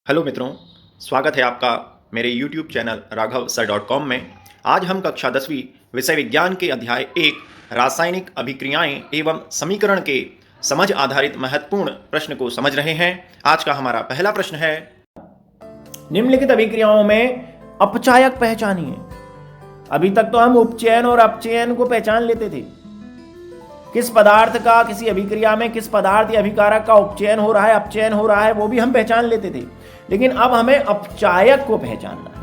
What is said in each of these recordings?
Hello मित्रों, स्वागत है आपका मेरे YouTube चैनल raghavsir.com में। आज हम कक्षा 10वीं विषय विज्ञान के अध्याय 1 रासायनिक अभिक्रियाएं एवं समीकरण के समझ आधारित महत्वपूर्ण प्रश्न को समझ रहे हैं। आज का हमारा पहला प्रश्न है, निम्नलिखित अभिक्रियाओं में अपचायक पहचानिए। अभी तक तो हम उपचयन और अपचयन को पहचान लेते थे। किस पदार्थ का किसी अभिक्रिया में किस पदार्थ या अभिकारक का उपचयन हो रहा है, अपचयन हो रहा है, वो भी हम पहचान लेते थे। लेकिन अब हमें अपचायक को पहचानना है।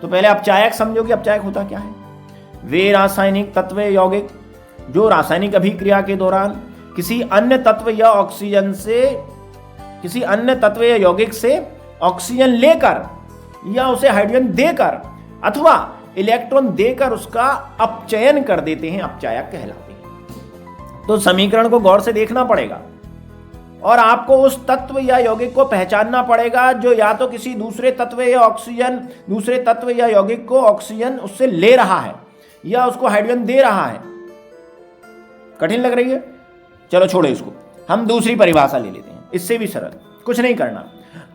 तो पहले अपचायक समझो कि अपचायक होता क्या है। वे रासायनिक तत्व यौगिक जो रासायनिक अभिक्रिया के दौरान किसी अन्य तत्व या यौगिक से ऑक्सीजन लेकर या उसे हाइड्रोजन देकर अथवा इलेक्ट्रॉन देकर उसका अपचयन कर देते हैं, अपचायक कहलाते हैं। तो समीकरण को गौर से देखना पड़ेगा और आपको उस तत्व या यौगिक को पहचानना पड़ेगा जो या तो किसी दूसरे तत्व या यौगिक को ऑक्सीजन उससे ले रहा है या उसको हाइड्रोजन दे रहा है। कठिन लग रही है? चलो छोड़ो इसको, हम दूसरी परिभाषा ले लेते हैं, इससे भी सरल, कुछ नहीं करना।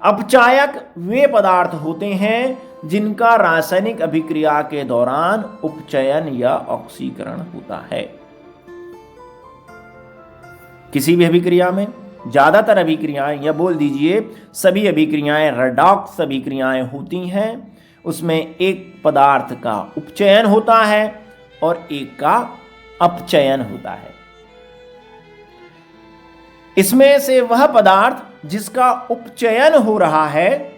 अपचायक वे पदार्थ होते हैं जिनका रासायनिक अभिक्रिया के दौरान उपचयन या ऑक्सीकरण होता है। किसी भी अभिक्रिया में, ज्यादातर अभिक्रियाएं या बोल दीजिए सभी अभिक्रियाएं रेडॉक्स अभिक्रियाएं होती हैं, उसमें एक पदार्थ का उपचयन होता है और एक का अपचयन होता है। इसमें से वह पदार्थ जिसका उपचयन हो रहा है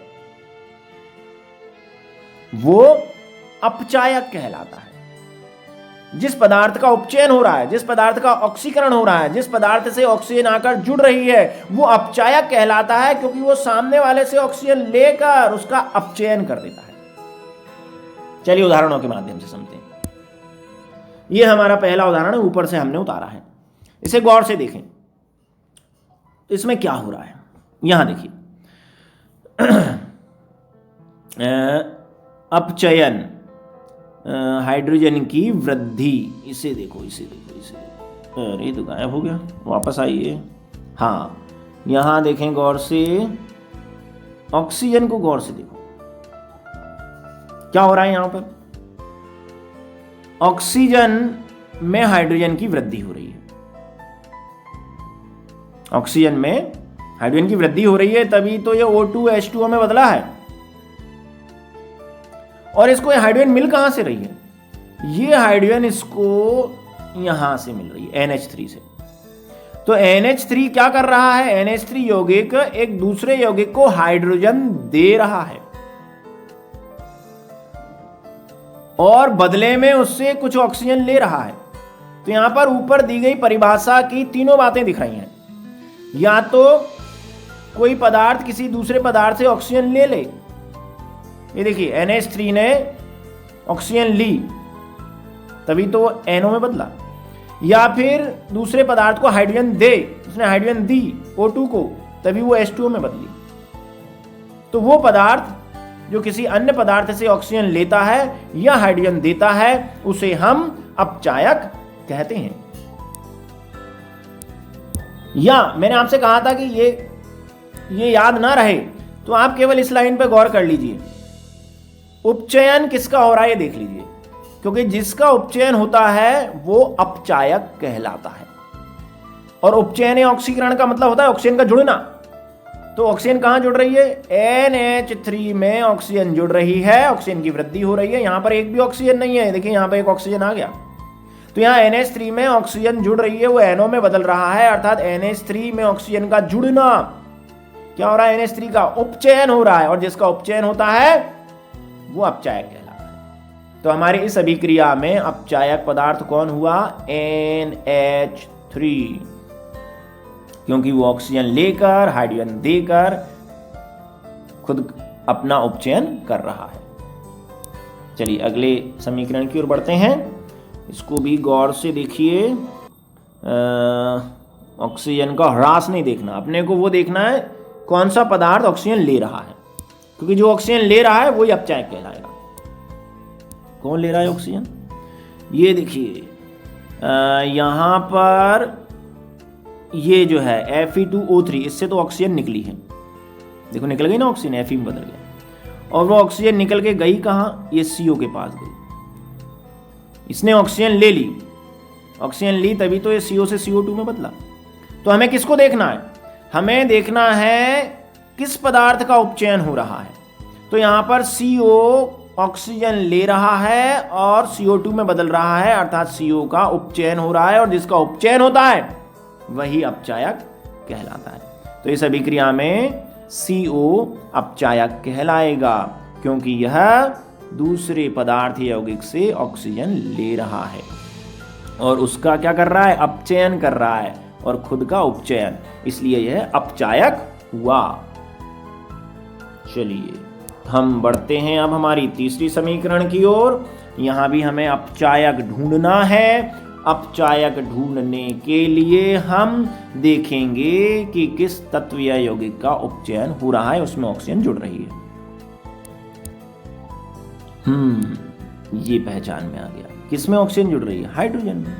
वो अपचायक कहलाता है। जिस पदार्थ का उपचयन हो रहा है, जिस पदार्थ का ऑक्सीकरण हो रहा है, जिस पदार्थ से ऑक्सीजन आकर जुड़ रही है, वो अपचायक कहलाता है, क्योंकि वो सामने वाले से ऑक्सीजन लेकर उसका अपचयन कर देता है। चलिए उदाहरणों के माध्यम से समझते हैं। यह हमारा पहला उदाहरण है, ऊपर से हमने उतारा है, इसे गौर से देखें। इसमें क्या हो रहा है यहां देखिए। अपचयन, हाइड्रोजन की वृद्धि, इसे देखो। अरे तो गायब हो गया, वापस आइए। हाँ, यहां देखें गौर से, ऑक्सीजन को गौर से देखो क्या हो रहा है। यहां पर ऑक्सीजन में हाइड्रोजन की वृद्धि हो रही है। ऑक्सीजन में हाइड्रोजन की वृद्धि हो रही है, तभी तो ये O2H2O में बदला है। और इसको हाइड्रोजन मिल कहां से रही है? ये हाइड्रोजन इसको यहां से मिल रही है, NH3 से। तो NH3 क्या कर रहा है? NH3 यौगिक एक दूसरे यौगिक को हाइड्रोजन दे रहा है और बदले में उससे कुछ ऑक्सीजन ले रहा है। तो यहां पर ऊपर दी गई परिभाषा की तीनों बातें दिख रही हैं। या तो कोई पदार्थ किसी दूसरे पदार्थ से ऑक्सीजन ले ले, ये देखिए NH3 ने ऑक्सीजन ली तभी तो वो NO में बदला, या फिर दूसरे पदार्थ को हाइड्रोजन दे, उसने हाइड्रोजन दी O2 को, तभी वो H2O में बदली। तो वो पदार्थ जो किसी अन्य पदार्थ से ऑक्सीजन लेता है या हाइड्रोजन देता है उसे हम अपचायक कहते हैं। या मैंने आपसे कहा था कि ये याद ना रहे तो आप केवल इस लाइन पर गौर कर लीजिए। उपचयन किसका हो रहा है ये देख लीजिए, क्योंकि जिसका उपचयन होता है वो अपचायक कहलाता है। और उपचयन या ऑक्सीकरण का मतलब होता है ऑक्सीजन का जुड़ना। तो ऑक्सीजन कहां जुड़ रही है? NH3 में ऑक्सीजन जुड़ रही है, ऑक्सीजन की वृद्धि हो रही है। यहां पर एक भी ऑक्सीजन नहीं है, देखिए यहां पर एक ऑक्सीजन आ गया। तो यहाँ NH3 में ऑक्सीजन जुड़ रही है, वो NO में बदल रहा है, अर्थात NH3 में ऑक्सीजन का जुड़ना। क्या हो रहा है? NH3 का उपचयन हो रहा है, और जिसका उपचयन होता है वो अपचायक कहलाता है। तो हमारी इस अभिक्रिया में अपचायक पदार्थ कौन हुआ? NH3, क्योंकि वो ऑक्सीजन लेकर हाइड्रोजन देकर खुद अपना उपचयन कर रहा है। चलिए अगले समीकरण की ओर बढ़ते हैं, इसको भी गौर से देखिए। ऑक्सीजन का ह्रास नहीं देखना, अपने को वो देखना है कौन सा पदार्थ ऑक्सीजन ले रहा है, क्योंकि जो ऑक्सीजन ले रहा है वही अपचायक कहलाएगा। कौन ले रहा है ऑक्सीजन? ये देखिए यहां पर ये जो है Fe2O3, इससे तो ऑक्सीजन निकली है, देखो निकल गई ना ऑक्सीजन, Fe में बदल गया। और वो ऑक्सीजन निकल के गई कहाँ, ये CO के पास गई। इसने ऑक्सीजन ले ली, ऑक्सीजन ली तभी तो ये CO से CO2 में बदला। तो हमें किसको देखना है, हमें देखना है किस पदार्थ का उपचयन हो रहा है। तो यहाँ पर CO ऑक्सीजन ले रहा है और CO2 में बदल रहा है, अर्थात CO का उपचयन हो रहा है, और जिसका उपचयन होता है वही अपचायक कहलाता है। तो इस अभिक्रिया में CO अपचायक कहलाएगा, क्योंकि यह दूसरे पदार्थ यौगिक से ऑक्सीजन ले रहा है और उसका क्या कर रहा है, अपचयन कर रहा है, और खुद का उपचयन, इसलिए यह अपचायक हुआ। चलिए हम बढ़ते हैं अब हमारी तीसरी समीकरण की ओर। यहां भी हमें अपचायक ढूंढना है। अपचायक ढूंढने के लिए हम देखेंगे कि किस तत्व या यौगिक का उपचयन हो रहा है, उसमें ऑक्सीजन जुड़ रही है। ये पहचान में आ गया, किसमें ऑक्सीजन जुड़ रही है, हाइड्रोजन में।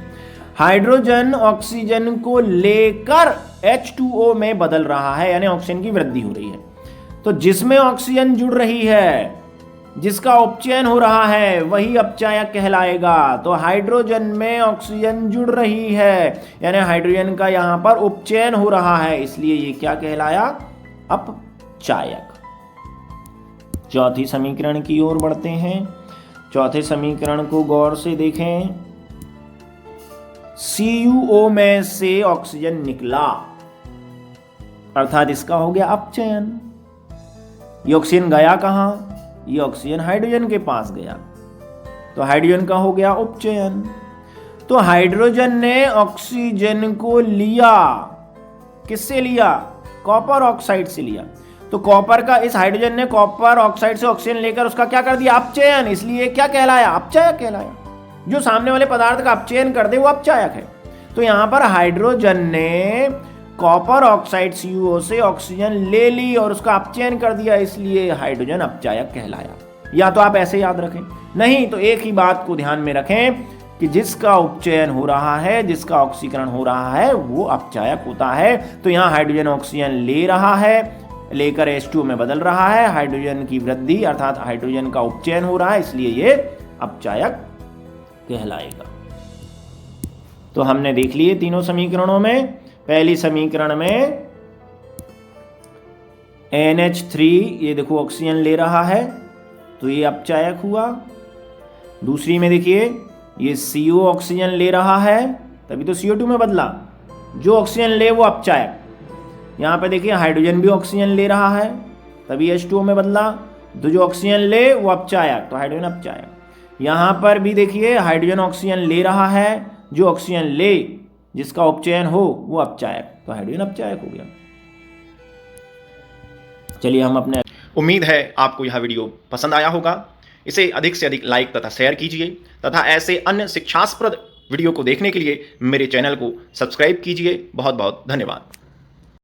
हाइड्रोजन ऑक्सीजन को लेकर H2O में बदल रहा है, यानी ऑक्सीजन की वृद्धि हो रही है। तो जिसमें ऑक्सीजन जुड़ रही है, जिसका उपचयन हो रहा है, वही अपचायक कहलाएगा। तो हाइड्रोजन में ऑक्सीजन जुड़ रही है, यानी हाइड्रोजन का यहां पर उपचयन हो रहा है, इसलिए ये क्या कहलाया, अपचायक। चौथी समीकरण की ओर बढ़ते हैं। चौथे समीकरण को गौर से देखें। CuO में से ऑक्सीजन निकला, अर्थात इसका हो गया अपचयन। ये ऑक्सीजन गया कहां, ये ऑक्सीजन हाइड्रोजन के पास गया, तो हाइड्रोजन का हो गया उपचयन। तो हाइड्रोजन ने ऑक्सीजन को लिया, किससे लिया, कॉपर ऑक्साइड से लिया। तो कॉपर का, इस हाइड्रोजन ने कॉपर ऑक्साइड से ऑक्सीजन लेकर उसका क्या कर दिया, अपचयन, इसलिए क्या कहलाया, अपचायक कहलाया। जो सामने वाले पदार्थ का अपचयन कर दे वो अपचायक है। तो यहां पर हाइड्रोजन ने कॉपर ऑक्साइड CuO से ऑक्सीजन ले ली और उसका अपचयन कर दिया, इसलिए हाइड्रोजन अपचायक कहलाया। या तो आप ऐसे याद रखें, नहीं तो एक ही बात को ध्यान में रखें कि जिसका उपचयन हो रहा है, जिसका ऑक्सीकरण हो रहा है, वो अपचायक होता है। तो यहाँ हाइड्रोजन ऑक्सीजन ले रहा है, लेकर H2O में बदल रहा है, हाइड्रोजन की वृद्धि अर्थात हाइड्रोजन का उपचयन हो रहा है, इसलिए ये अपचायक कहलाएगा। तो हमने देख लिए तीनों समीकरणों में। पहली समीकरण में NH3, ये देखो ऑक्सीजन ले रहा है, तो ये अपचायक हुआ। दूसरी में देखिए ये CO ऑक्सीजन ले रहा है, तभी तो CO2 में बदला, जो ऑक्सीजन ले वो अपचायक। यहाँ पे देखिए हाइड्रोजन भी ऑक्सीजन ले रहा है, तभी H2O में बदला, तो जो ऑक्सीजन ले वो अपचायक, तो हाइड्रोजन अपचायक। यहाँ पर भी देखिए हाइड्रोजन ऑक्सीजन ले रहा है, जो ऑक्सीजन ले, जिसका उपचयन हो वो अपचायक, तो हाइड्रोजन अपचायक हो गया। चलिए हम अपने, उम्मीद है आपको यह वीडियो पसंद आया होगा। इसे अधिक से अधिक लाइक तथा शेयर कीजिए तथा ऐसे अन्य शिक्षास्पद वीडियो को देखने के लिए मेरे चैनल को सब्सक्राइब कीजिए। बहुत बहुत धन्यवाद।